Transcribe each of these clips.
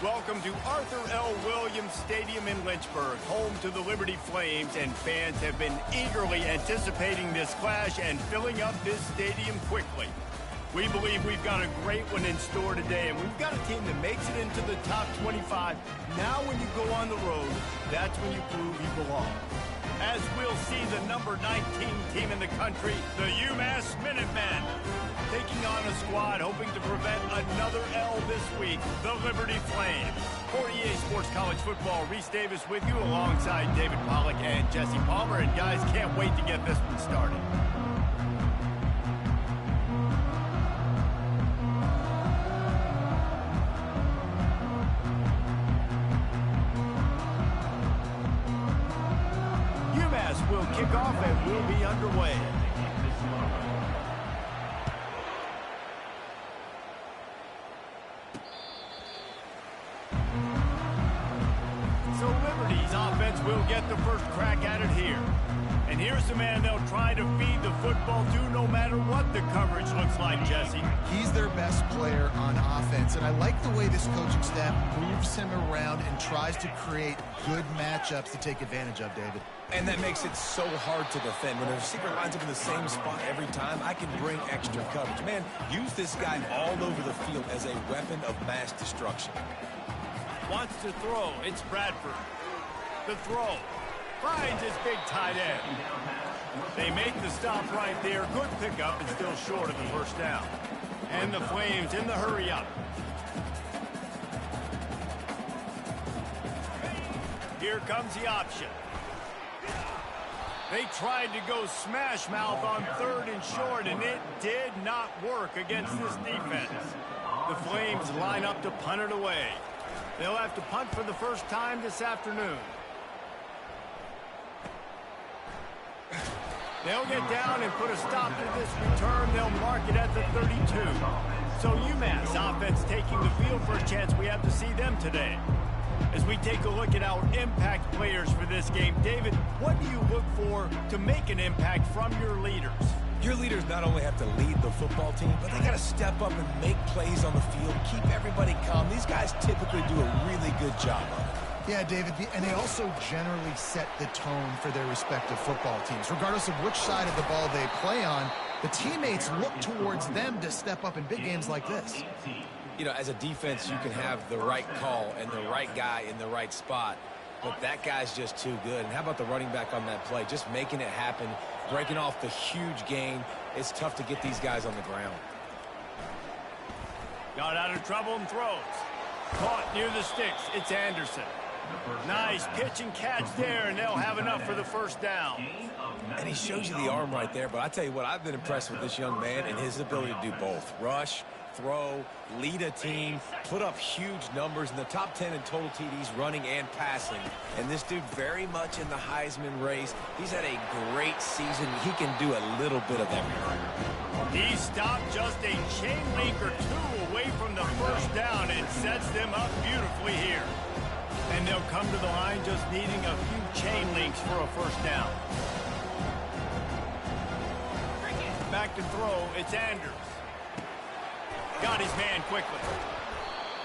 Welcome to Arthur L. Williams Stadium in Lynchburg, home to the Liberty Flames, and fans have been eagerly anticipating this clash and filling up this stadium quickly. We believe we've got a great one in store today, and we've got a team that makes it into the top 25. Now when you go on the road, that's when you prove you belong. As we'll see the number 19 team in the country, the Umass Minutemen, taking on a squad hoping to prevent another L this week, the Liberty Flames. For EA Sports College Football, Reese Davis with you alongside David Pollack and Jesse Palmer. And guys, can't wait to get this one started. Umass will kick off and we'll be underway. So Liberty's offense will get the first crack at it here. And here's the man they'll try to feed the football to no matter what the coverage looks like, Jesse. He's their best player on offense, and I like the way this coaching staff moves him around and tries to create good matchups to take advantage of, David. And that makes it so hard to defend. When a receiver lines up in the same spot every time, I can bring extra coverage. Man, use this guy all over the field as a weapon of mass destruction. Wants to throw. It's Bradford. The throw. Finds his big tight end. They make the stop right there. Good pickup and still short of the first down. And the Flames in the hurry-up. Here comes the option. They tried to go smash mouth on 3rd and short, and it did not work against this defense. The Flames line up to punt it away. They'll have to punt for the first time this afternoon. They'll get down and put a stop to this return. They'll mark it at the 32. So UMass offense taking the field for a chance. We have to see them today. As we take a look at our impact players for this game, David, what do you look for to make an impact from your leaders? Your leaders not only have to lead the football team, but they got to step up and make plays on the field, keep everybody calm. These guys typically do a really good job of it. Yeah, David, and they also generally set the tone for their respective football teams. Regardless of which side of the ball they play on, the teammates look towards them to step up in big games like this. You know, as a defense, you can have the right call and the right guy in the right spot, but that guy's just too good. And how about the running back on that play? Just making it happen, breaking off the huge gain. It's tough to get these guys on the ground. Got out of trouble and throws. Caught near the sticks. It's Anderson. Nice pitch and catch there, and they'll have enough for the first down. And he shows you the arm right there, but I tell you what, I've been impressed with this young man and his ability to do both. Rush, throw, lead a team, put up huge numbers in the top 10 in total TDs running and passing. And this dude very much in the Heisman race. He's had a great season. He can do a little bit of everything. He stopped just a chain link or two away from the first down and sets them up beautifully here. And they'll come to the line just needing a few chain links for a first down. Back to throw, it's Anders. Got his man quickly.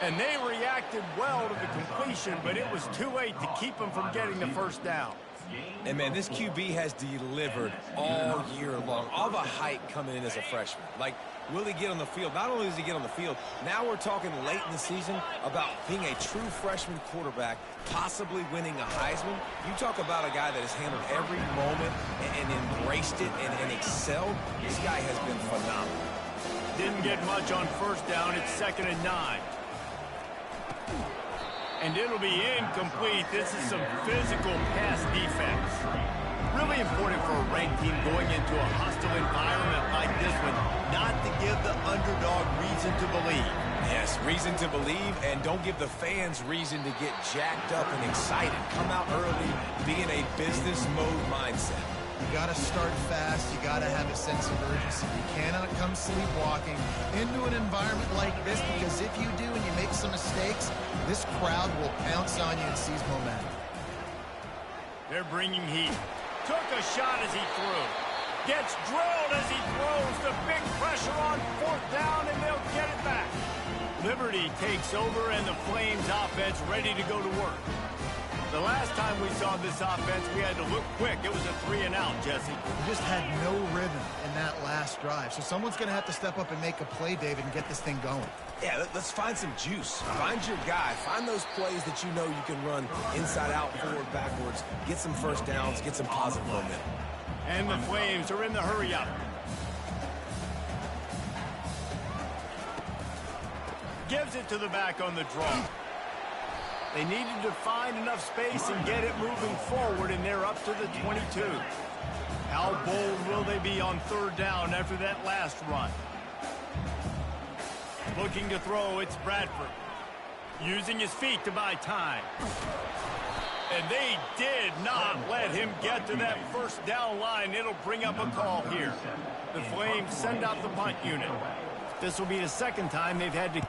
And they reacted well to the completion, but it was too late to keep him from getting the first down. And, man, this QB has delivered all year long. All the hype coming in as a freshman. Like, will he get on the field? Not only does he get on the field, now we're talking late in the season about being a true freshman quarterback, possibly winning a Heisman. You talk about a guy that has handled every moment and embraced it and excelled. This guy has been phenomenal. Didn't get much on first down. It's 2nd and 9. And it'll be incomplete. This is some physical pass defense. Really important for a ranked team going into a hostile environment like this one, not to give the underdog reason to believe. Yes, reason to believe, and don't give the fans reason to get jacked up and excited. Come out early, be in a business mode mindset. You got to start fast. You got to have a sense of urgency. You cannot come sleepwalking into an environment like this, because if you do and you make some mistakes, this crowd will pounce on you and seize momentum. They're bringing heat. Took a shot as he threw. Gets drilled as he throws. The big pressure on 4th down, and they'll get it back. Liberty takes over, and the Flames offense ready to go to work. The last time we saw this offense, we had to look quick. It was a 3-and-out, Jesse. We just had no rhythm in that last drive. So someone's going to have to step up and make a play, David, and get this thing going. Yeah, let's find some juice. Find your guy. Find those plays that you know you can run inside out, forward, backwards. Get some first downs. Get some positive momentum. And the Flames are in the hurry-up. Gives it to the back on the draw. They needed to find enough space and get it moving forward, and they're up to the 22. How bold will they be on third down after that last run? Looking to throw, it's Bradford. Using his feet to buy time. And they did not let him get to that first down line. It'll bring up a call here. The Flames send out the punt unit. This will be the second time they've had to...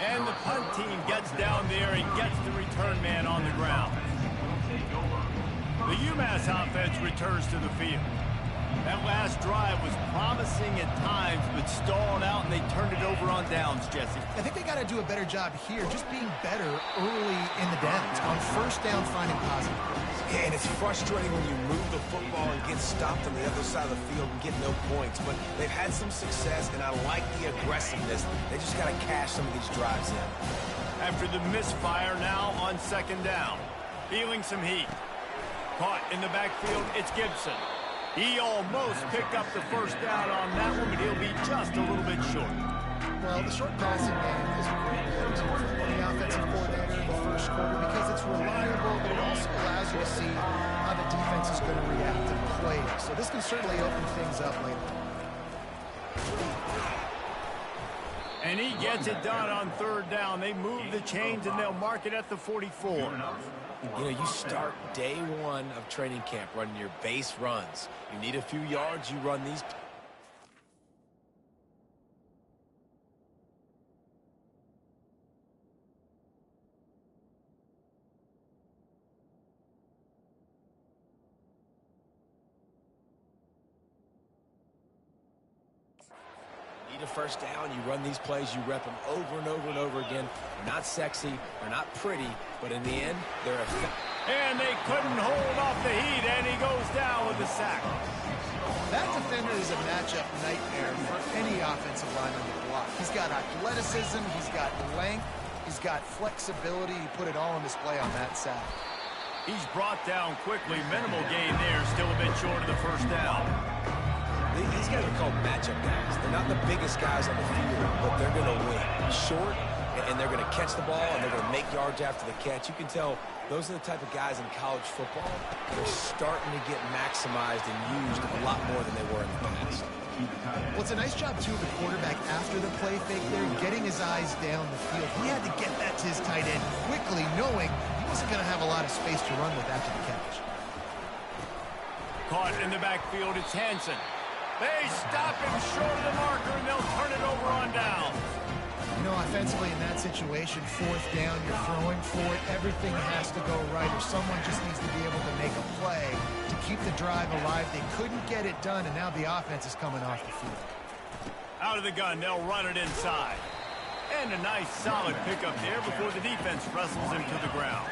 And the punt team gets down there and gets the return man on the ground. The Umass offense returns to the field. That last drive was promising at times, but stalled out, and they turned it over on downs, Jesse. I think they got to do a better job here, just being better early in the downs. On first down, finding positive plays. Yeah, and it's frustrating when you move the football and get stopped on the other side of the field and get no points. But they've had some success, and I like the aggressiveness. They just got to cash some of these drives in. After the misfire now on second down. Feeling some heat. Caught in the backfield, it's Gibson. He almost picked up the first down on that one, but he'll be just a little bit short. Well, the short passing game is a great go-to for any offensive coordinator in the first quarter because it's reliable, but it also allows you to see how the defense is going to react and play. So this can certainly open things up later. And he gets it done on third down. They move the chains, and they'll mark it at the 44. You know, you start day one of training camp running your base runs. You need a few yards, you run these. Need a first down, you run these plays, you rep them over and over and over again. They're not sexy, they're not pretty, but in the end, they're effective. And they couldn't hold off the heat, and he goes down with a sack. That defender is a matchup nightmare for any offensive line on the block. He's got athleticism, he's got length, he's got flexibility. He put it all on display on that sack. He's brought down quickly. Minimal gain there, still a bit short of the first down. These guys are called matchup guys. They're not the biggest guys on the field, but they're going to win. Short, and they're going to catch the ball, and they're going to make yards after the catch. You can tell those are the type of guys in college football that are starting to get maximized and used a lot more than they were in the past. Well, it's a nice job, too, of the quarterback after the play fake there, getting his eyes down the field. He had to get that to his tight end quickly, knowing he wasn't going to have a lot of space to run with after the catch. Caught in the backfield, it's Hansen. They stop him short of the marker, and they'll turn it over on down. You know, offensively in that situation, fourth down, you're throwing for it. Everything has to go right, or someone just needs to be able to make a play to keep the drive alive. They couldn't get it done, and now the offense is coming off the field. Out of the gun, they'll run it inside. And a nice, solid pickup there before the defense wrestles him to the ground.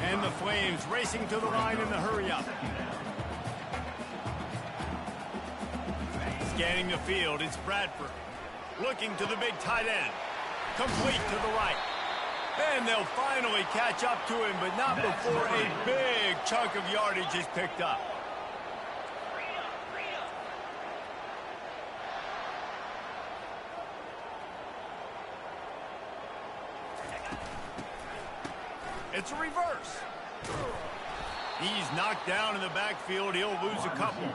And the Flames racing to the line in the hurry-up. Scanning the field, it's Bradford. Looking to the big tight end. Complete to the right. And they'll finally catch up to him, but not before a big chunk of yardage is picked up. It's a reverse. He's knocked down in the backfield. He'll lose a couple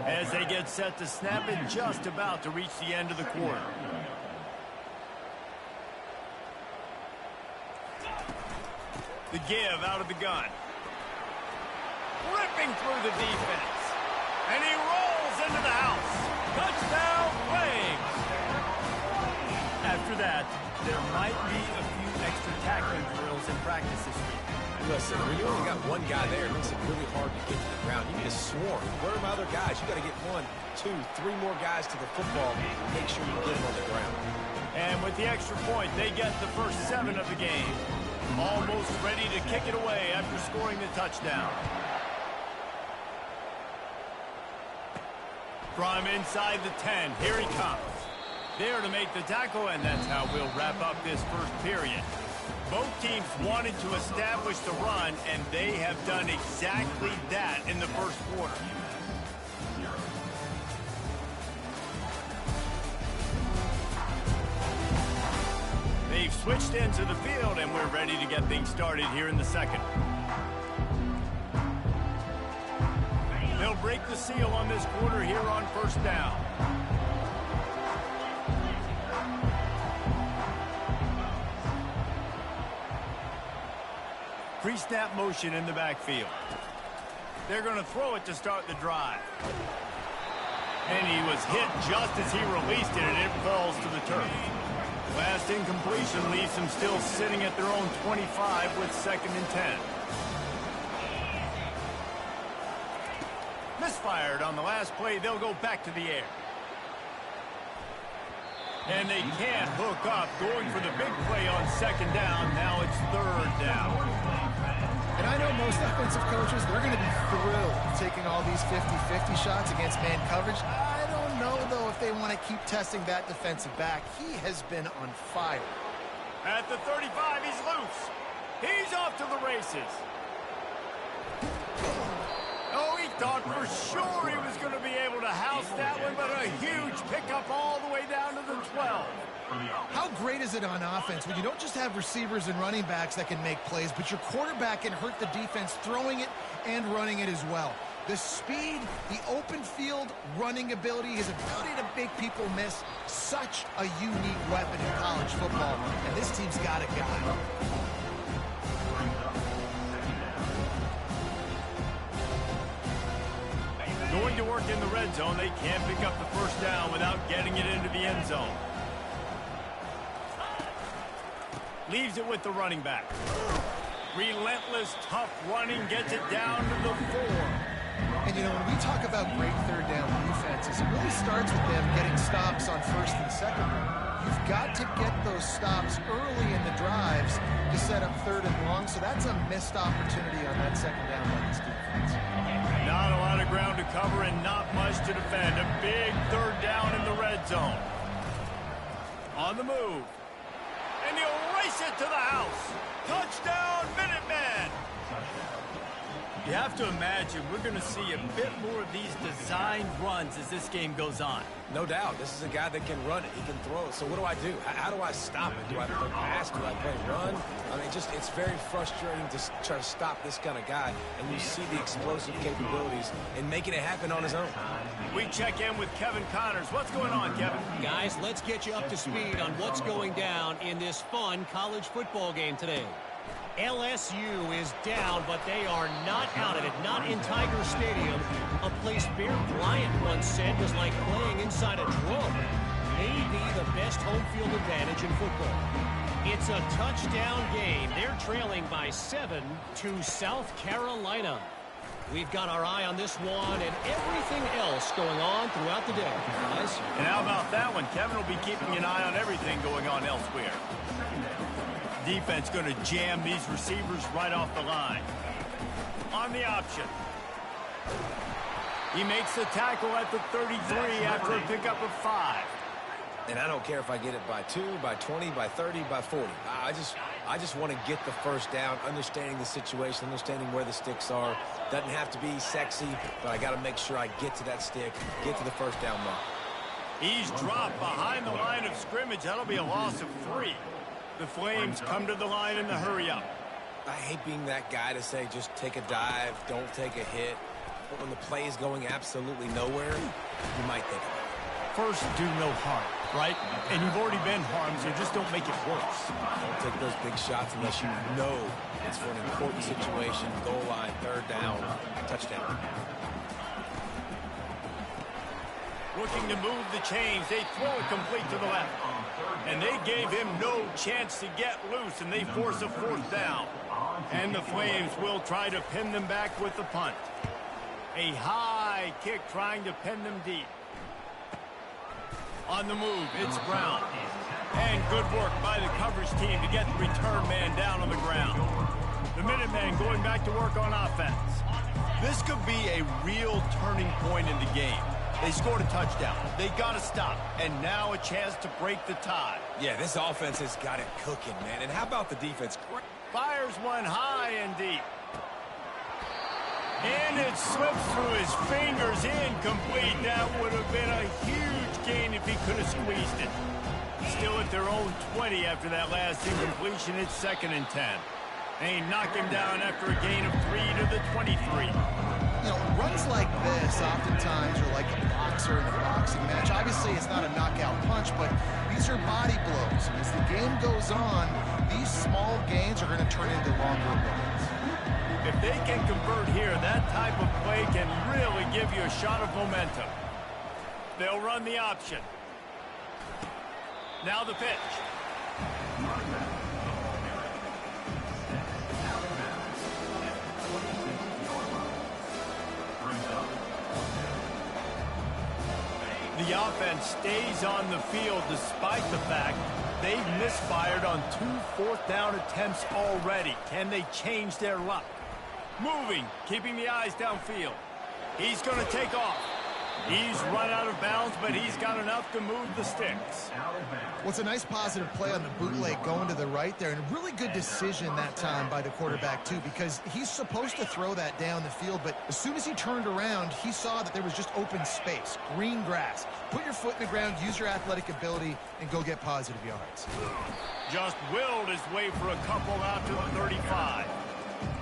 as they get set to snap it, just about to reach the end of the quarter. The give out of the gun. ripping through the defense. And he rolls into the house. Touchdown, Flames! After that, there might be a few extra tackling drills in practice this week. Listen, when you only got one guy there, it makes it really hard to get to the ground. You need a swarm. Where are my other guys? You got to get 1, 2, 3 more guys to the football and make sure you get them on the ground. And with the extra point, they get the first 7 of the game. Almost ready to kick it away after scoring the touchdown. From inside the 10, here he comes. There to make the tackle, and that's how we'll wrap up this first period. Both teams wanted to establish the run, and they have done exactly that in the first quarter. They've switched ends of the field, and we're ready to get things started here in the second. They'll break the seal on this quarter here on first down. Pre-snap motion in the backfield. They're going to throw it to start the drive. And he was hit just as he released it, and it falls to the turf. Last incompletion leaves them still sitting at their own 25 with 2nd and 10. Misfired on the last play. They'll go back to the air. And they can't hook up, going for the big play on 2nd down. Now it's 3rd down. And I know most offensive coaches, they're going to be thrilled taking all these 50-50 shots against man coverage. I don't know, though, if they want to keep testing that defensive back. He has been on fire. At the 35, he's loose. He's off to the races. Oh, he thought for sure he was going to be able to house that one, but a huge pickup all the way down to the 12. How great is it on offense when you don't just have receivers and running backs that can make plays, but your quarterback can hurt the defense throwing it and running it as well? The speed, the open field running ability, his ability to make people miss, such a unique weapon in college football, and this team's got a guy. Going to work in the red zone. They can't pick up the first down without getting it into the end zone. Leaves it with the running back. Relentless, tough running, gets it down to the 4. And, you know, when we talk about great 3rd down defenses, it really starts with them getting stops on 1st and 2nd. You've got to get those stops early in the drives to set up 3rd and long, so that's a missed opportunity on that 2nd down by this defense. Not a lot of ground to cover and not much to defend. A big 3rd down in the red zone. On the move. And he'll race it to the house. Touchdown, Minutemen! You have to imagine we're going to see a bit more of these designed runs as this game goes on. No doubt. This is a guy that can run it. He can throw it. So what do I do? How do I stop it? Do I play pass? Do I play run? I mean, it's very frustrating to try to stop this kind of guy. And you see the explosive capabilities and making it happen on his own. We check in with Kevin Connors. What's going on, Kevin? Guys, let's get you up to speed on what's going down in this fun college football game today. LSU is down, but they are not out of it, not in Tiger Stadium, a place Bear Bryant once said was like playing inside a drum. Maybe the best home field advantage in football. It's a touchdown game. They're trailing by 7 to South Carolina. We've got our eye on this one and everything else going on throughout the day, guys. And how about that one? Kevin will be keeping an eye on everything going on elsewhere. Defense going to jam these receivers right off the line. On the option. He makes the tackle at the 33 after a pickup of 5. And I don't care if I get it by 2, by 20, by 30, by 40. I just want to get the first down, understanding the situation, understanding where the sticks are. Doesn't have to be sexy, but I got to make sure I get to that stick, get to the first down mark. He's dropped behind the line of scrimmage. That'll be a loss of 3. The Flames come to the line in the hurry-up. I hate being that guy to say just take a dive, don't take a hit. But when the play is going absolutely nowhere, you might think of it. First, do no harm. Right? And you've already been harmed, so just don't make it worse. Don't take those big shots unless you know it's for an important situation. Goal line, third down, touchdown. Looking to move the chains. They throw it complete to the left. And they gave him no chance to get loose, and they force a fourth down. And the Flames will try to pin them back with the punt. A high kick trying to pin them deep. On the move, it's Brown. And good work by the coverage team to get the return man down on the ground. The Minutemen going back to work on offense. This could be a real turning point in the game. They scored a touchdown. They got to stop. And now a chance to break the tie. Yeah, this offense has got it cooking, man. And how about the defense? Fires one high and deep. And it slips through his fingers, incomplete. That would have been a huge gain if he could have squeezed it. Still at their own 20 after that last incompletion. It's 2nd and 10. They knock him down after a gain of 3 to the 23. You know, runs like this oftentimes are like a boxer in a boxing match. Obviously, it's not a knockout punch, but these are body blows. And as the game goes on, these small gains are going to turn into longer runs. If they can convert here, that type of play can really give you a shot of momentum. They'll run the option. Now the pitch. The offense stays on the field despite the fact they've misfired on 2 fourth-down attempts already. Can they change their luck? Moving, keeping the eyes downfield. He's going to take off. He's run out of bounds, but he's got enough to move the sticks. Well, it's a nice positive play on the bootleg going to the right there, and a really good decision that time by the quarterback, too, because he's supposed to throw that down the field, but as soon as he turned around, he saw that there was just open space, green grass. Put your foot in the ground, use your athletic ability, and go get positive yards. Just willed his way for a couple out to the 35.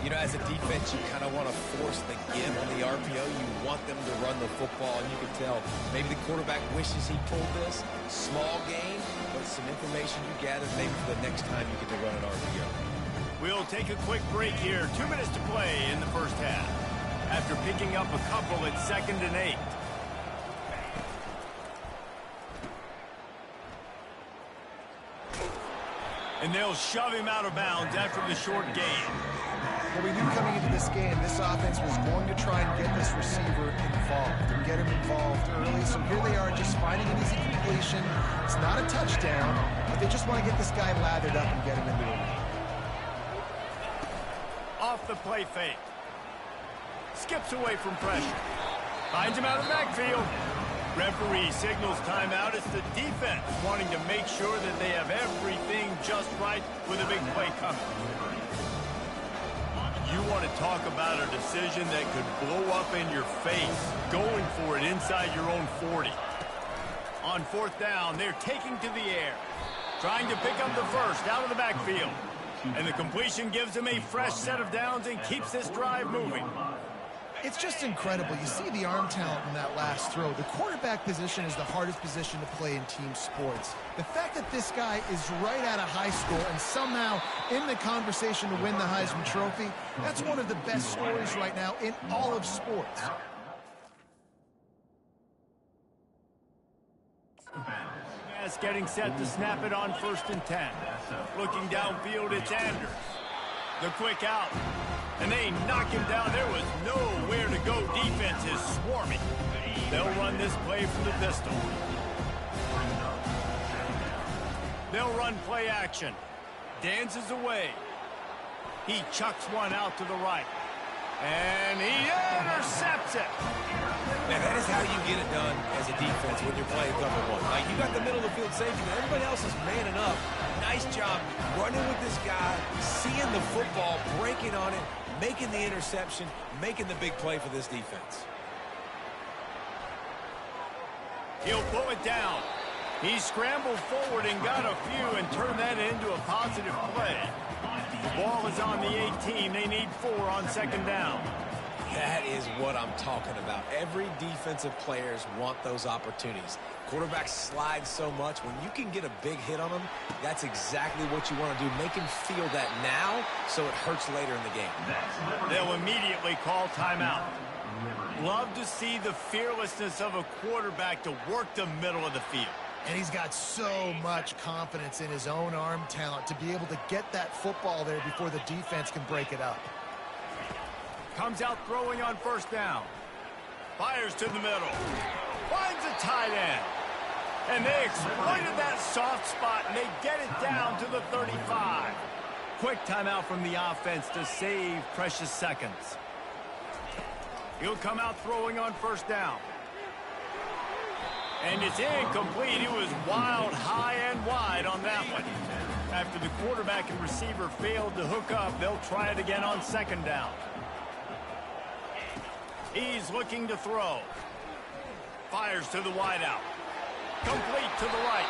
You know, as a defense, you kind of want to force the give on the RPO. You want them to run the football, and you can tell maybe the quarterback wishes he pulled this. Small gain, but some information you gather maybe for the next time you get to run an RPO. We'll take a quick break here. 2 minutes to play in the first half. After picking up a couple at 2nd and 8. And they'll shove him out of bounds after the short gain. Well, we knew coming into this game, this offense was going to try and get this receiver involved and get him involved early. So here they are just finding an easy completion. It's not a touchdown, but they just want to get this guy lathered up and get him into it. Off the play fake. Skips away from pressure. Finds him out of the backfield. Referee signals timeout. It's the defense wanting to make sure that they have everything just right with a big play coming. You want to talk about a decision that could blow up in your face, going for it inside your own 40. On 4th down, they're taking to the air, trying to pick up the first out of the backfield. And the completion gives them a fresh set of downs and keeps this drive moving. It's just incredible. You see the arm talent in that last throw. The quarterback position is the hardest position to play in team sports. The fact that this guy is right out of high school and somehow in the conversation to win the Heisman Trophy, that's one of the best stories right now in all of sports. Yes, getting set to snap it on 1st and 10. Looking downfield, it's Anders. The quick out. And they knock him down. There was nowhere to go. Defense is swarming. They'll run this play from the pistol. They'll run play action. Dances away. He chucks one out to the right. And he intercepts it. Man, that is how you get it done as a defense when you're playing cover one. Like, you got the middle of the field safety, but everybody else is manning up. Nice job running with this guy, seeing the football, breaking on it, making the interception, making the big play for this defense. He'll pull it down. He scrambled forward and got a few and turned that into a positive play. The ball is on the 18. They need 4 on 2nd down. That is what I'm talking about. Every defensive players want those opportunities. Quarterbacks slide so much. When you can get a big hit on them, that's exactly what you want to do. Make him feel that now so it hurts later in the game. They'll immediately call timeout. Love to see the fearlessness of a quarterback to work the middle of the field. And he's got so much confidence in his own arm talent to be able to get that football there before the defense can break it up. Comes out throwing on first down. Fires to the middle. Finds a tight end. And they exploited that soft spot, and they get it down to the 35. Quick timeout from the offense to save precious seconds. He'll come out throwing on first down. And it's incomplete. It was wild, high and wide on that one. After the quarterback and receiver failed to hook up, they'll try it again on second down. He's looking to throw. Fires to the wideout. Complete to the right.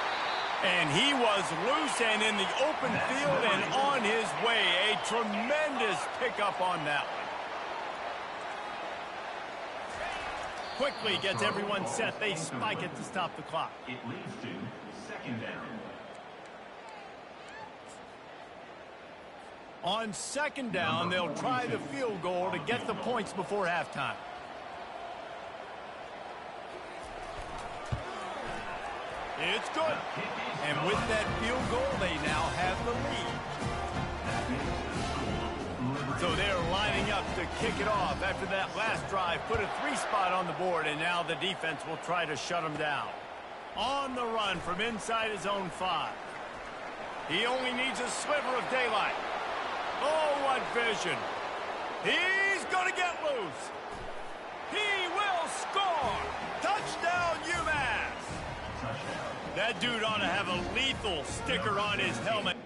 And he was loose and in the open field and on his way. A tremendous pickup on that one. Quickly gets everyone set. They spike it to stop the clock. It leads to second down. On second down, they'll try the field goal to get the points before halftime. It's good. And with that field goal, they now have the lead. So they're lining up to kick it off after that last drive. Put a 3-spot on the board, and now the defense will try to shut them down. On the run from inside his own 5. He only needs a sliver of daylight. Oh, what vision. He's going to get loose. He will score. Touchdown, Umass. That dude ought to have a lethal sticker on his helmet.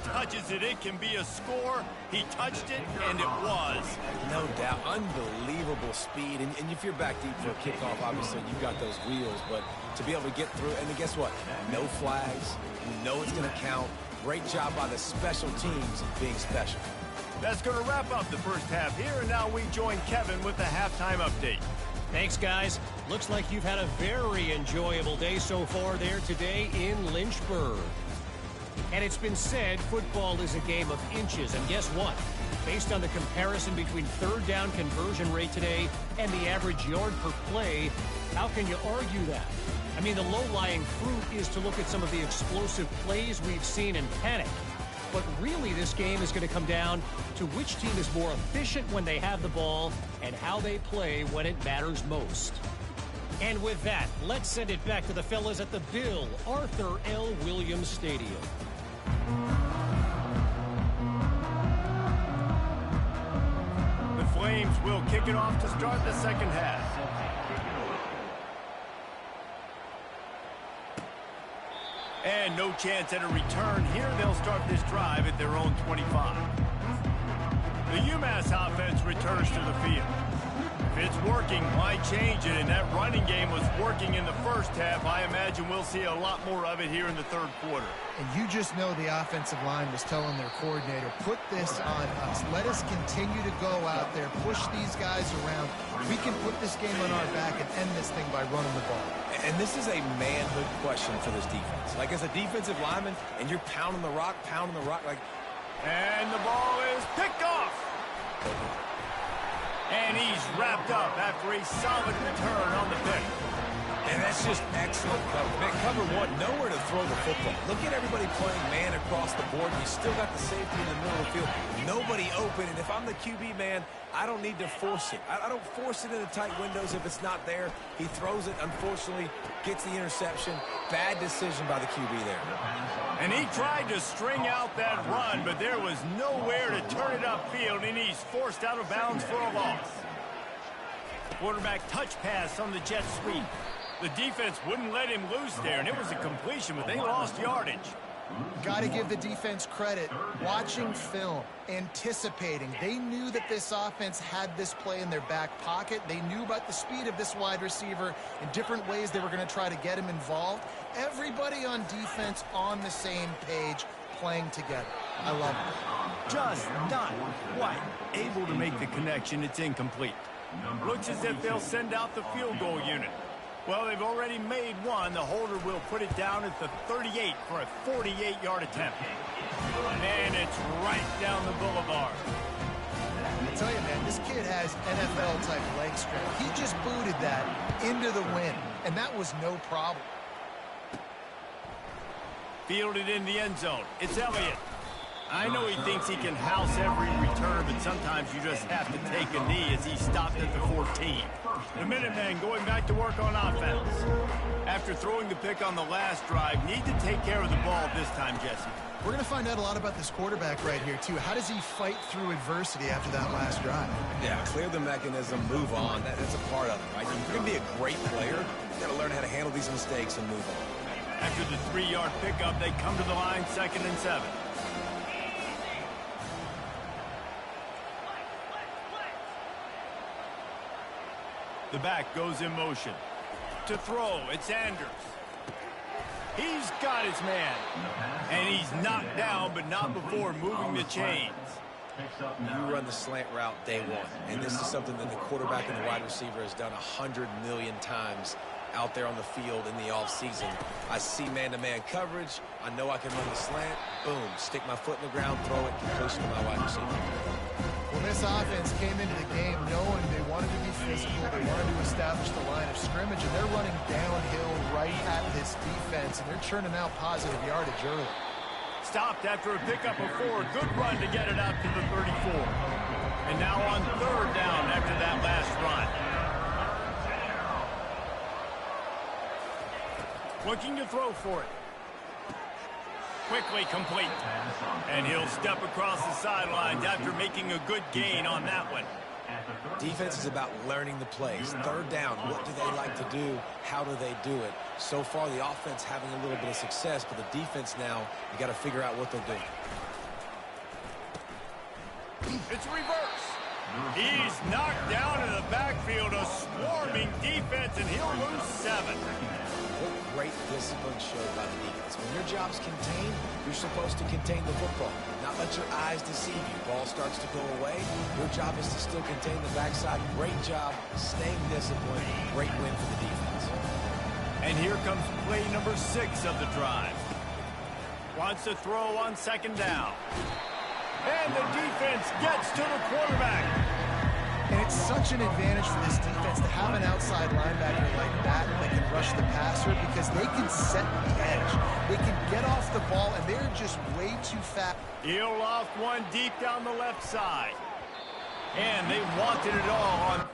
Touches it, it can be a score. He touched it, and it was. No doubt. Unbelievable speed. And if you're back deep for a kickoff, obviously you've got those wheels. But to be able to get through, and then guess what? No flags. You know it's going to count. Great job by the special teams being special. That's going to wrap up the first half here, and now we join Kevin with the halftime update. Thanks, guys. Looks like you've had a very enjoyable day so far there today in Lynchburg. And it's been said football is a game of inches. And guess what? Based on the comparison between third down conversion rate today and the average yard per play, how can you argue that? I mean, the low-lying fruit is to look at some of the explosive plays we've seen and panic. But really, this game is going to come down to which team is more efficient when they have the ball and how they play when it matters most. And with that, let's send it back to the fellas at the Bill Arthur L. Williams Stadium. Wolves will kick it off to start the second half. And no chance at a return here. They'll start this drive at their own 25. The Umass offense returns to the field. If it's working, why change it? And that running game was working in the first half. I imagine we'll see a lot more of it here in the third quarter. And you just know the offensive line was telling their coordinator, put this on us. Let us continue to go out there, push these guys around. We can put this game on our back and end this thing by running the ball. And this is a manhood question for this defense. Like, as a defensive lineman, and you're pounding the rock, like... And the ball is picked off. And he's wrapped up after a solid return on the pick. And that's just excellent cover. Man, cover one, nowhere to throw the football. Look at everybody playing man across the board. You still got the safety in the middle of the field. Nobody open. And if I'm the QB, man, I don't need to force it. I don't force it into tight windows if it's not there. He throws it, unfortunately, gets the interception. Bad decision by the QB there. And he tried to string out that run, but there was nowhere to turn it upfield, and he's forced out of bounds for a loss. Quarterback touch pass on the jet sweep. The defense wouldn't let him loose there, and it was a completion, but they lost yardage. Got to give the defense credit. Watching film, anticipating. They knew that this offense had this play in their back pocket. They knew about the speed of this wide receiver in different ways they were going to try to get him involved. Everybody on defense on the same page, playing together. I love it. Just not quite able to make the connection. It's incomplete. Looks as if they'll send out the field goal unit. Well, they've already made one. The holder will put it down at the 38 for a 48-yard attempt. And it's right down the boulevard. I tell you, man, this kid has NFL-type leg strength. He just booted that into the wind, and that was no problem. Fielded in the end zone. It's Elliott. I know he thinks he can house every return, but sometimes you just have to take a knee as he stopped at the 14. The Minutemen going back to work on offense. After throwing the pick on the last drive, need to take care of the ball this time, Jesse. We're going to find out a lot about this quarterback right here, too. How does he fight through adversity after that last drive? Yeah, clear the mechanism, move on. That's a part of it, right? If you're going to be a great player, you've got to learn how to handle these mistakes and move on. After the 3-yard pickup, they come to the line, 2nd and 7. The back goes in motion. To throw, it's Anders. He's got his man. And he's knocked down, but not before moving the chains. You run the slant route day one, and this is something that the quarterback and the wide receiver has done 100 million times out there on the field in the offseason. I see man-to-man coverage. I know I can run the slant. Boom, stick my foot in the ground, throw it, completion to my wide receiver. Well, this offense came into the game knowing they wanted to be physical, they wanted to establish the line of scrimmage, and they're running downhill right at this defense, and they're churning out positive yardage early. Stopped after a pickup of 4. Good run to get it out to the 34. And now on 3rd down after that last run. Looking to throw for it. Quickly complete. And he'll step across the sidelines after making a good gain on that one. Defense is about learning the plays. 3rd down, what do they like to do? How do they do it? So far, the offense having a little bit of success, but the defense now, you got to figure out what they're doing. It's reverse. He's knocked down in the backfield, a swarming defense, and he'll lose 7. What great discipline showed by the defense. When your job's contained, you're supposed to contain the football, not let your eyes deceive you. Ball starts to go away. Your job is to still contain the backside. Great job, staying disciplined. Great win for the defense. And here comes play number 6 of the drive. Wants to throw on 2nd down. And the defense gets to the quarterback. And it's such an advantage for this defense to have an outside linebacker like that can rush the passer because they can set the edge. They can get off the ball, and they're just way too fast. He'll loft one deep down the left side. And they wanted it all on...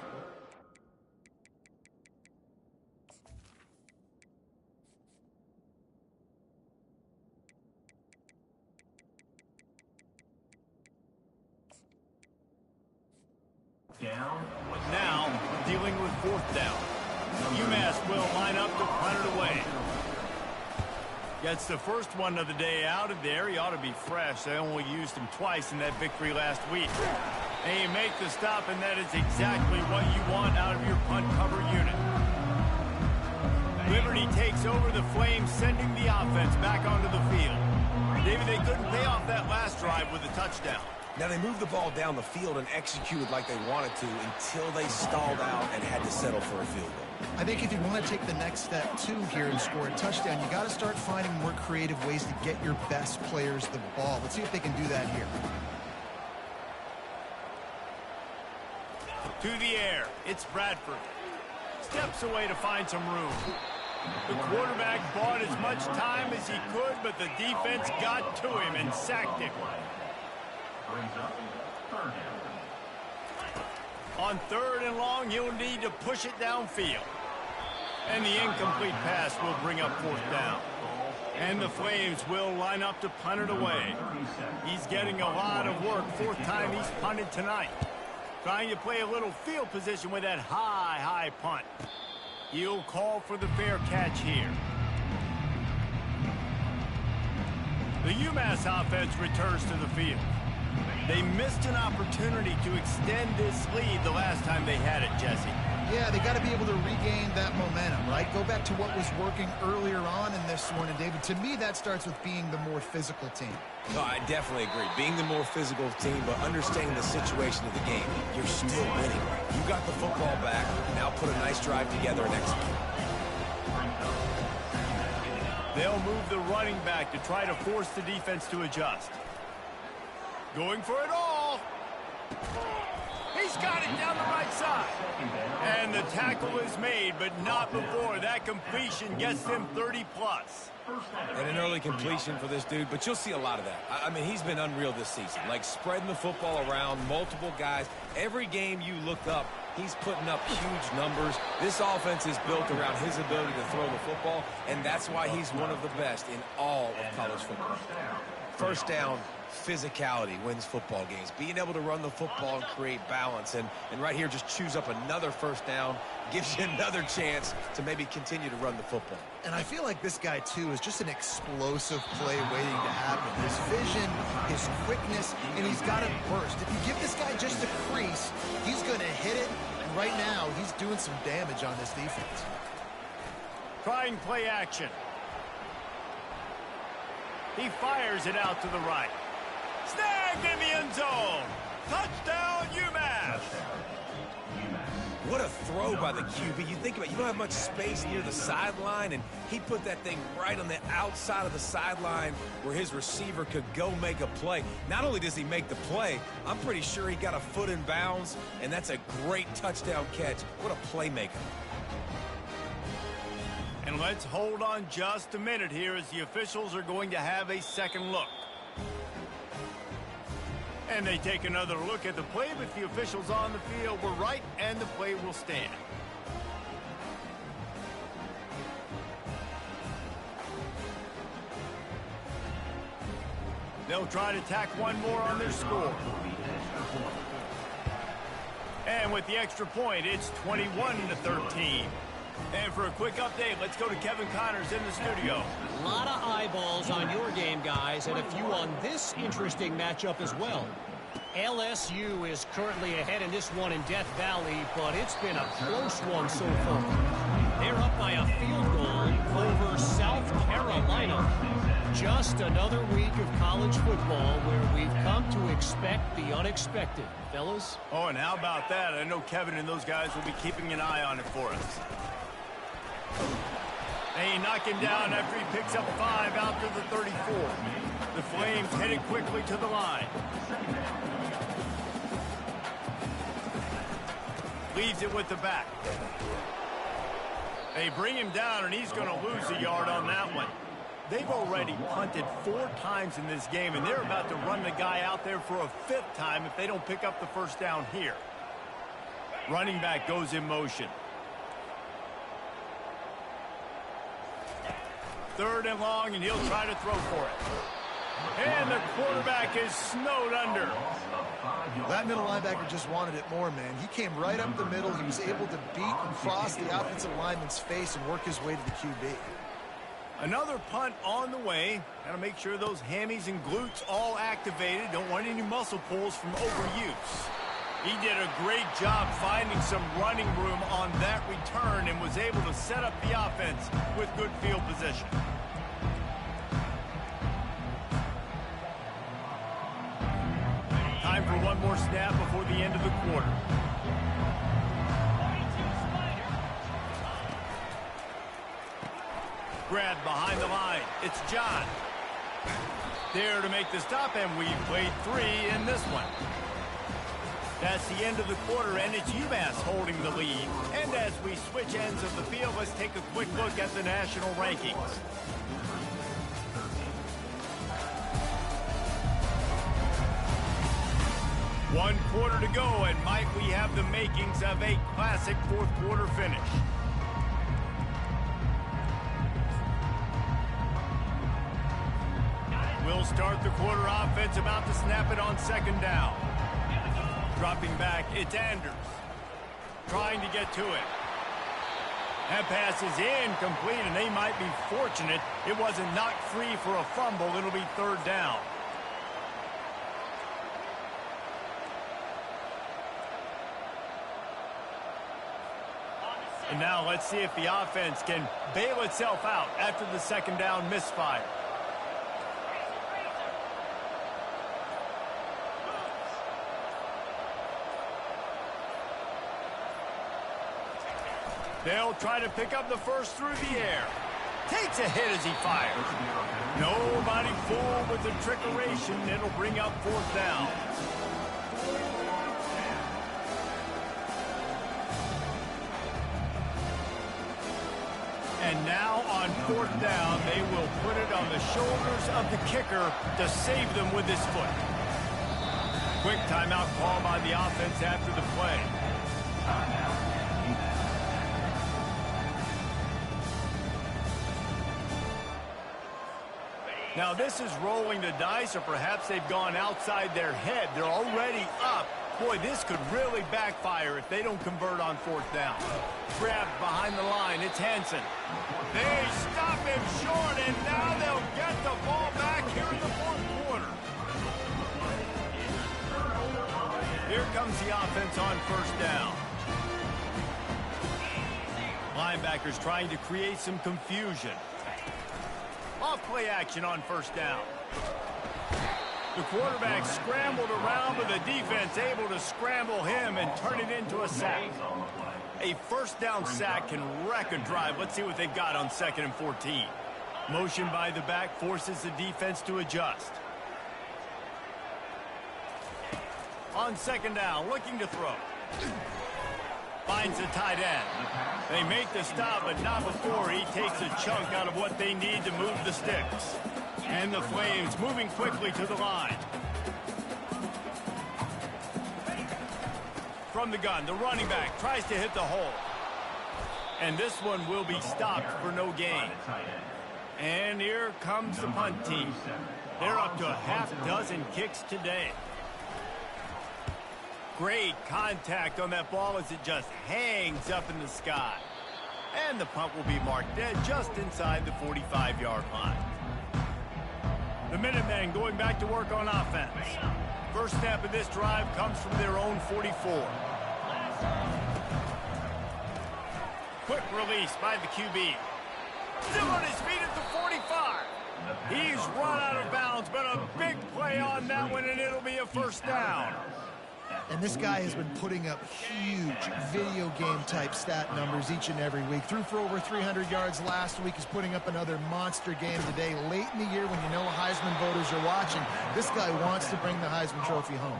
down. Now, dealing with fourth down. Umass will line up to punt it away. Gets the first one of the day out of there. He ought to be fresh. They only used him twice in that victory last week. And you make the stop, and that is exactly what you want out of your punt cover unit. Liberty takes over the Flames, sending the offense back onto the field. David, they couldn't pay off that last drive with a touchdown. Now, they moved the ball down the field and executed like they wanted to until they stalled out and had to settle for a field goal. I think if you want to take the next step, too, here and score a touchdown, you got to start finding more creative ways to get your best players the ball. Let's see if they can do that here. To the air, it's Bradford. Steps away to find some room. The quarterback bought as much time as he could, but the defense got to him and sacked him. Brings up third down. On third and long, he'll need to push it downfield. And the incomplete pass will bring up fourth down. And the Flames will line up to punt it away. He's getting a lot of work. Fourth time he's punted tonight. Trying to play a little field position with that high punt. He'll call for the fair catch here. The Umass offense returns to the field. They missed an opportunity to extend this lead the last time they had it, Jesse. Yeah, they got to be able to regain that momentum, right? Go back to what was working earlier on in this one. And, David, to me, that starts with being the more physical team. No, I definitely agree. Being the more physical team, but understanding the situation of the game. You're still winning. You got the football back. Now put a nice drive together and execute. They'll move the running back to try to force the defense to adjust. Going for it all. He's got it down the right side. And the tackle is made, but not before. That completion gets them 30-plus. And an early completion for this dude, but you'll see a lot of that. I mean, he's been unreal this season. Like, spreading the football around, multiple guys. Every game you look up, he's putting up huge numbers. This offense is built around his ability to throw the football, and that's why he's one of the best in all of college football. First down. Physicality wins football games. Being able to run the football and create balance. And right here, just choose up another first down. Gives you another chance to maybe continue to run the football. And I feel like this guy, too, is just an explosive play waiting to happen. His vision, his quickness, and he's got it burst. If you give this guy just a crease, he's going to hit it. And right now, he's doing some damage on this defense. Trying play action. He fires it out to the right. Snagged in the end zone. Touchdown, UMass. What a throw by the QB. You think about it, you don't have much space near the sideline, and he put that thing right on the outside of the sideline where his receiver could go make a play. Not only does he make the play, I'm pretty sure he got a foot in bounds, and that's a great touchdown catch. What a playmaker. And let's hold on just a minute here as the officials are going to have a second look. And they take another look at the play, but the officials on the field were right, and the play will stand. They'll try to tack one more on their score. And with the extra point, it's 21-13. And for a quick update, let's go to Kevin Connors in the studio. A lot of eyeballs on your game, guys, and a few on this interesting matchup as well. LSU is currently ahead in this one in Death Valley, but it's been a close one so far. They're up by a field goal over South Carolina. Just another week of college football where we've come to expect the unexpected. Fellas? Oh, and how about that? I know Kevin and those guys will be keeping an eye on it for us. They knock him down after he picks up 5 out to the 34. The Flames headed quickly to the line. Leaves it with the back. They bring him down, and he's going to lose a yard on that one. They've already punted 4 times in this game, and they're about to run the guy out there for a 5th time if they don't pick up the first down here. Running back goes in motion. 3rd and long, and he'll try to throw for it. And the quarterback is snowed under. That middle linebacker just wanted it more, man. He came right up the middle. He was able to beat and cross the offensive lineman's face and work his way to the QB. Another punt on the way. Got to make sure those hammies and glutes all activated. Don't want any muscle pulls from overuse. He did a great job finding some running room on that return and was able to set up the offense with good field position. Time for one more snap before the end of the quarter. Grabbed behind the line. It's John. There to make the stop, and we've played 3 in this one. That's the end of the quarter, and it's Umass holding the lead. And as we switch ends of the field, let's take a quick look at the national rankings. One quarter to go, and might we have the makings of a classic fourth quarter finish. We'll start the quarter offense, about to snap it on second down. Dropping back, it's Anders. Trying to get to it. That pass is incomplete, and they might be fortunate it wasn't knocked free for a fumble. It'll be third down. And now let's see if the offense can bail itself out after the second down misfire. They'll try to pick up the first through the air. Takes a hit as he fires. Nobody fooled with the trickeration. It'll bring up fourth down. And now on fourth down, they will put it on the shoulders of the kicker to save them with his foot. Quick timeout call by the offense after the play. Now this is rolling the dice, or perhaps they've gone outside their head. They're already up. Boy, this could really backfire if they don't convert on fourth down. Grabbed behind the line, it's Hansen. They stop him short, and now they'll get the ball back here in the fourth quarter. Here comes the offense on first down. Linebackers trying to create some confusion. Off play action on first down. The quarterback scrambled around, but the defense able to scramble him and turn it into a sack. A first down sack can wreck a drive. Let's see what they've got on 2nd and 14. Motion by the back forces the defense to adjust. On second down, looking to throw. Finds the tight end. They make the stop, but not before he takes a chunk out of what they need to move the sticks. And the Flames moving quickly to the line. From the gun, the running back tries to hit the hole. And this one will be stopped for no gain. And here comes the punt team. They're up to a half dozen kicks today. Great contact on that ball as it just hangs up in the sky. And the punt will be marked dead just inside the 45-yard line. The Minutemen going back to work on offense. First snap of this drive comes from their own 44. Quick release by the QB. Still on his feet at the 45. He's run out of bounds, but a big play on that one, and it'll be a first down. And this guy has been putting up huge video game type stat numbers each and every week. Threw for over 300 yards last week. He's putting up another monster game today. Late in the year when you know Heisman voters are watching, this guy wants to bring the Heisman Trophy home.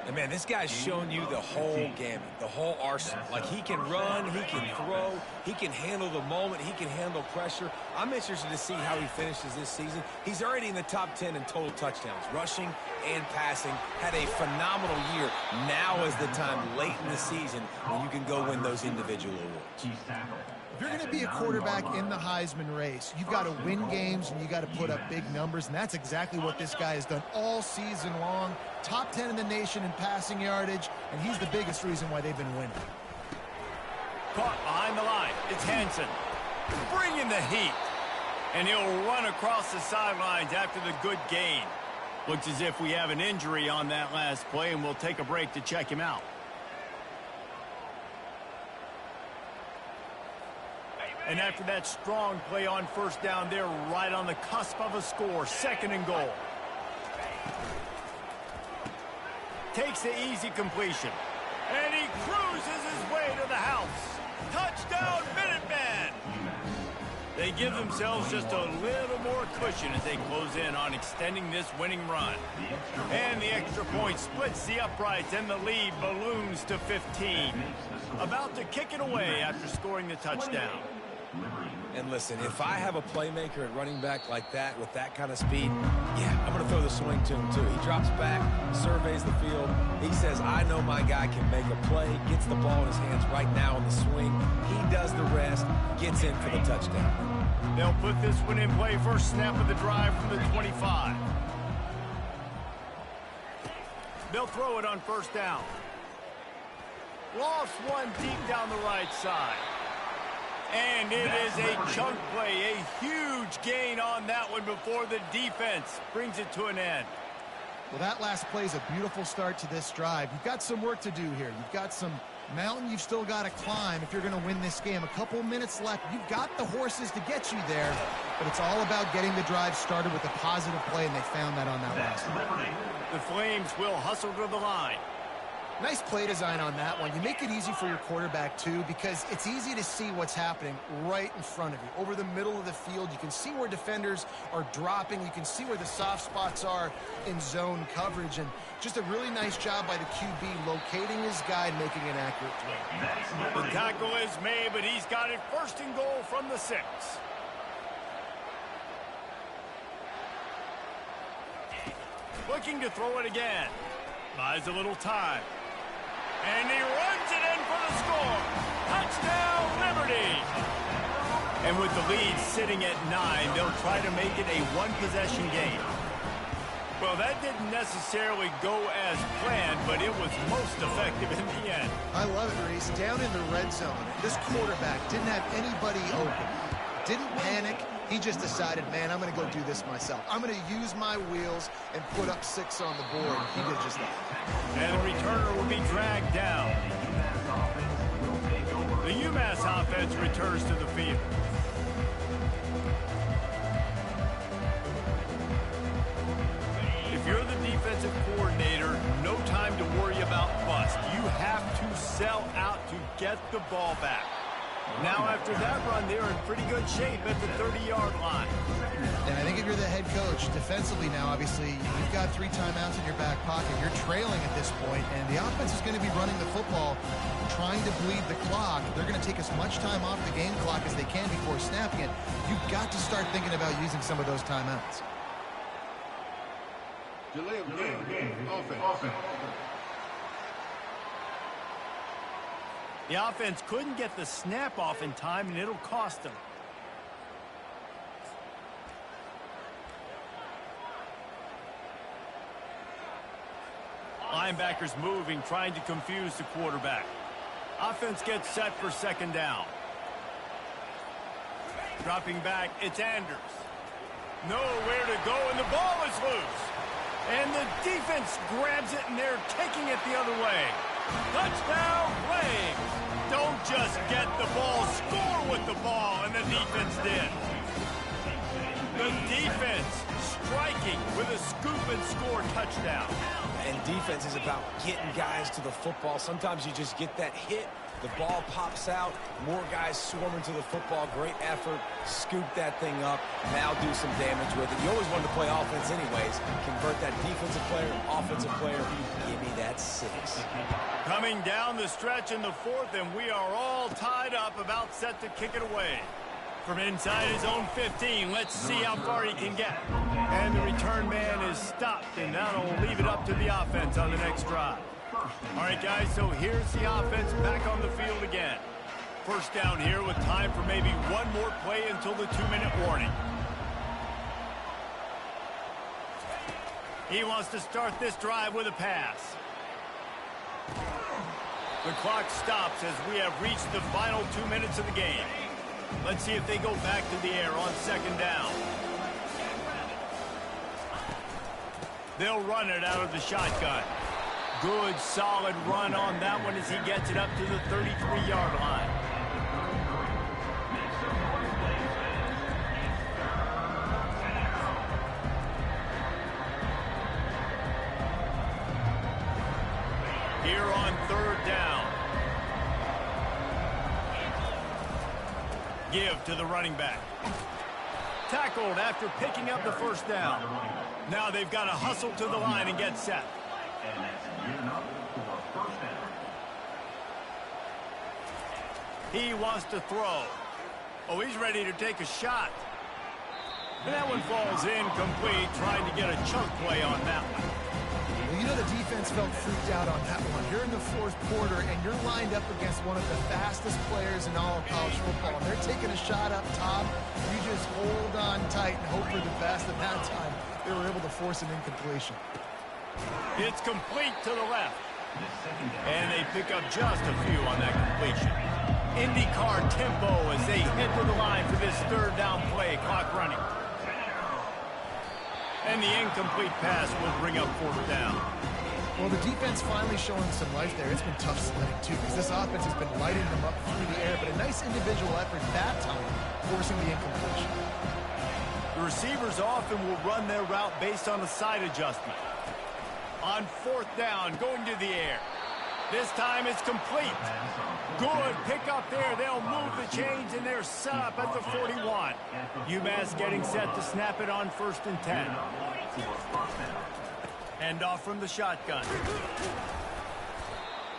And man, this guy's shown you the whole gamut, the whole arsenal. Like, he can run, he can throw, He can handle the moment. He can handle pressure. I'm interested to see how he finishes this season. He's already in the top 10 in total touchdowns, rushing and passing. Had a phenomenal year. Now is the time late in the season when you can go win those individual awards. If you're going to be a quarterback in the Heisman race, you've got to win games and you got to put up big numbers, and that's exactly what this guy has done all season long. Top 10 in the nation in passing yardage, and he's the biggest reason why they've been winning. Caught behind the line. It's Hansen. Bringing the heat. And he'll run across the sidelines after the good gain. Looks as if we have an injury on that last play, and we'll take a break to check him out. And after that strong play on first down, they're right on the cusp of a score. 2nd and goal. Takes the easy completion. And he cruises his way to the house. Touchdown, Minuteman! They give themselves just a little more cushion as they close in on extending this winning run. And the extra point splits the uprights, and the lead balloons to 15. About to kick it away after scoring the touchdown. And listen, if I have a playmaker at running back like that with that kind of speed, yeah, I'm going to throw the swing to him too. He drops back, surveys the field. He says, I know my guy can make a play, gets the ball in his hands right now on the swing. He does the rest, gets in for the touchdown. They'll put this one in play. First snap of the drive from the 25. They'll throw it on first down. Lost one deep down the right side. And it is a chunk play, a huge gain on that one before the defense brings it to an end. Well, that last play is a beautiful start to this drive. You've got some work to do here. You've got some mountain you've still got to climb if you're going to win this game. A couple minutes left. You've got the horses to get you there, but it's all about getting the drive started with a positive play, and they found that on that last one. The Flames will hustle to the line. Nice play design on that one. You make it easy for your quarterback, too, because it's easy to see what's happening right in front of you. Over the middle of the field, you can see where defenders are dropping. You can see where the soft spots are in zone coverage. And just a really nice job by the QB locating his guy and making an accurate throw. The tackle is made, but he's got it 1st and goal from the 6. Looking to throw it again. Buys a little time. And he runs it in for the score. Touchdown, Liberty! And with the lead sitting at 9, they'll try to make it a one-possession game. Well, that didn't necessarily go as planned, but it was most effective in the end. I love it, Reese. Down in the red zone, this quarterback didn't have anybody open. Didn't panic. He just decided, man, I'm going to go do this myself. I'm going to use my wheels and put up 6 on the board. He did just that. And the returner will be dragged down. The Umass offense returns to the field. If you're the defensive coordinator, no time to worry about bust. You have to sell out to get the ball back. Now, after that run, they're in pretty good shape at the 30-yard line. And I think if you're the head coach, defensively now, obviously, you've got 3 timeouts in your back pocket. You're trailing at this point, and the offense is going to be running the football, trying to bleed the clock. They're going to take as much time off the game clock as they can before snapping it. You've got to start thinking about using some of those timeouts. Delay of game. Offense. The offense couldn't get the snap off in time, and it'll cost them. Linebackers moving, trying to confuse the quarterback. Offense gets set for 2nd down. Dropping back, it's Anders. Nowhere to go, and the ball is loose. And the defense grabs it, and they're taking it the other way. Touchdown, Flames! Don't just get the ball, score with the ball, and the defense did. The defense striking with a scoop and score touchdown. And defense is about getting guys to the football. Sometimes you just get that hit The ball pops out, more guys swarming to the football. Great effort, scoop that thing up, now do some damage with it. You always wanted to play offense anyways. Convert that defensive player, offensive player. Give me that 6. Coming down the stretch in the 4th, and we are all tied up, about set to kick it away. From inside his own 15, let's see how far he can get. And the return man is stopped, and that'll leave it up to the offense on the next drive. All right, guys, so here's the offense back on the field again. First down here with time for maybe one more play until the 2-minute warning. He wants to start this drive with a pass. The clock stops as we have reached the final 2 minutes of the game. Let's see if they go back to the air on 2nd down. They'll run it out of the shotgun. Good, solid run on that one as he gets it up to the 33-yard line. Here on 3rd down. Give to the running back. Tackled after picking up the 1st down. Now they've got to hustle to the line and get set. And that's given up for 1st down. He wants to throw. Oh, he's ready to take a shot. And that one falls incomplete, trying to get a chunk play on that one. Well, you know the defense felt freaked out on that one. You're in the 4th quarter, and you're lined up against one of the fastest players in all of college football. And they're taking a shot up top. You just hold on tight and hope for the best. And that time, they were able to force an incompletion. It's complete to the left. And they pick up just a few on that completion. IndyCar tempo as they head to the line for this 3rd down play. Clock running. And the incomplete pass will bring up 4th down. Well, the defense finally showing some life there. It's been tough sledding, too, because this offense has been lighting them up through the air. But a nice individual effort that time, forcing the incompletion. The receivers often will run their route based on a side adjustment. On 4th down, going to the air. This time it's complete. Good pick up there. They'll move the chains, and they're set up at the 41. Umass getting set to snap it on 1st and 10. Hand off from the shotgun.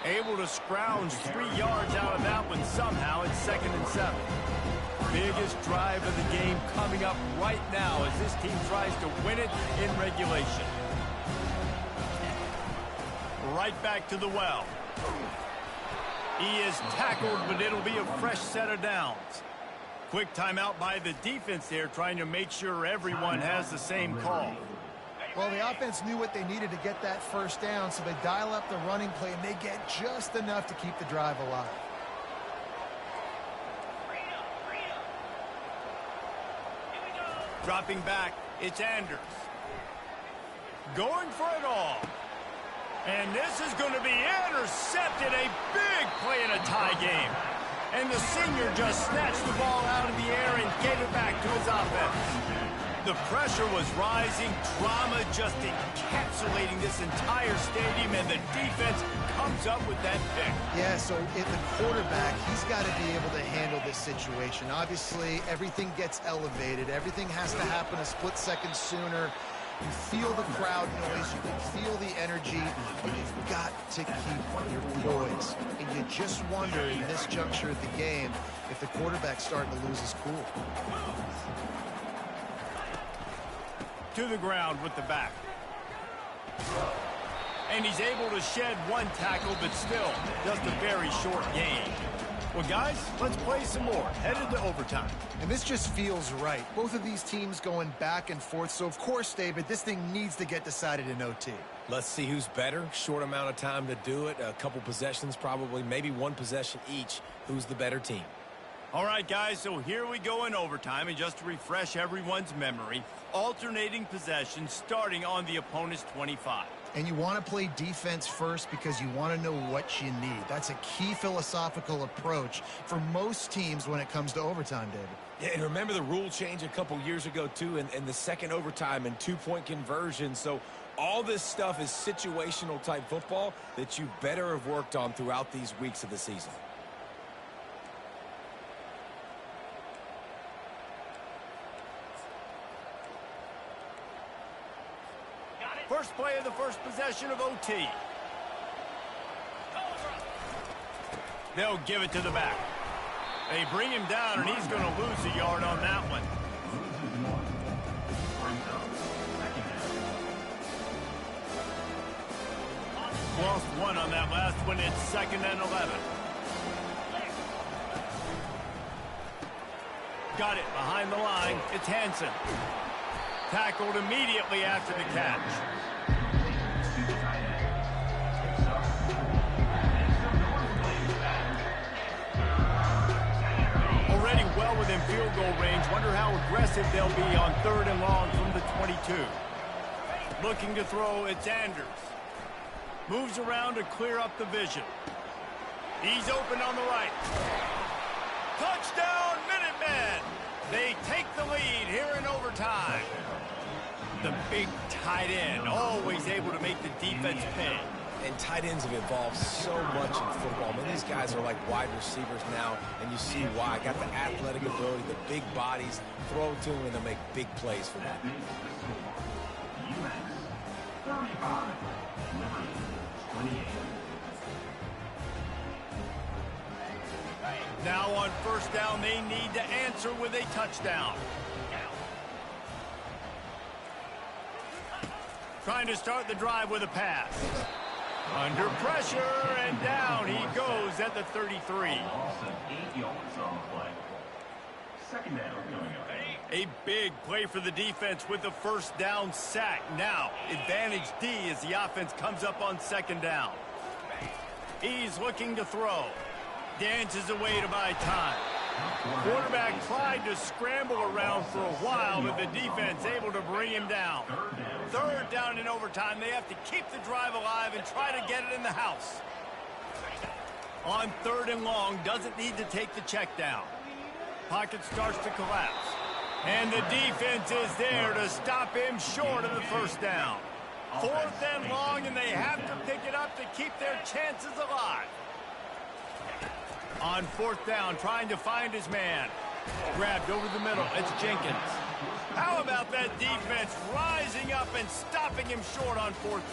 Able to scrounge 3 yards out of that one somehow. It's 2nd and 7. Biggest drive of the game coming up right now as this team tries to win it in regulation. Right back to the well. He is tackled, but it'll be a fresh set of downs. Quick timeout by the defense there, trying to make sure everyone has the same call. Well, the offense knew what they needed to get that 1st down, so they dial up the running play, and they get just enough to keep the drive alive. Dropping back, it's Anders. Going for it all. And this is going to be intercepted. A big play in a tie game. And the senior just snatched the ball out of the air and gave it back to his offense. The pressure was rising. Drama just encapsulating this entire stadium, and the defense comes up with that pick. Yeah, so the quarterback, he's got to be able to handle this situation. Obviously, everything gets elevated. Everything has to happen a split second sooner. You feel the crowd noise, you can feel the energy, but you've got to keep your poise. And you just wonder in this juncture of the game if the quarterback's starting to lose his cool. To the ground with the back. And he's able to shed one tackle, but still just a very short gain. Well, guys, let's play some more. Headed to overtime. And this just feels right. Both of these teams going back and forth. So, of course, David, this thing needs to get decided in OT. Let's see who's better. Short amount of time to do it. A couple possessions probably, maybe one possession each. Who's the better team? All right, guys, so here we go in overtime. And just to refresh everyone's memory, alternating possessions starting on the opponent's 25. And you want to play defense first because you want to know what you need. That's a key philosophical approach for most teams when it comes to overtime, David. Yeah, and remember the rule change a couple years ago, too, and the second overtime and two-point conversion. So all this stuff is situational type football that you better have worked on throughout these weeks of the season. First play of the first possession of OT. They'll give it to the back. They bring him down, and he's going to lose a yard on that one. Lost one on that last one. It's 2nd and 11. Got it behind the line. It's Hansen. Tackled immediately after the catch. Already well within field goal range. Wonder how aggressive they'll be on 3rd and long from the 22. Looking to throw, it's Anders. Moves around to clear up the vision. He's open on the right. Touchdown, Minutemen! They take the lead here in overtime. The big tight end, always able to make the defense pay. And tight ends have evolved so much in football. I mean, these guys are like wide receivers now, and you see why. Got the athletic ability, the big bodies, throw to them, and they'll make big plays for them. Umass 35, Liberty 28. Now on 1st down, they need to answer with a touchdown. Trying to start the drive with a pass. Under pressure, and down he goes at the 33. Loss of 8 yards on the play. 2nd down coming up. A big play for the defense with the 1st down sack. Now, advantage D as the offense comes up on 2nd down. He's looking to throw. Dances away to buy time. Quarterback tried to scramble around for a while, but the defense able to bring him down. 3rd down in overtime. They have to keep the drive alive and try to get it in the house. On 3rd and long, doesn't need to take the check down. Pocket starts to collapse. And the defense is there to stop him short of the 1st down. 4th and long, and they have to pick it up to keep their chances alive. On 4th down, trying to find his man. Grabbed over the middle. It's Jenkins. How about that defense rising up and stopping him short on 4th down?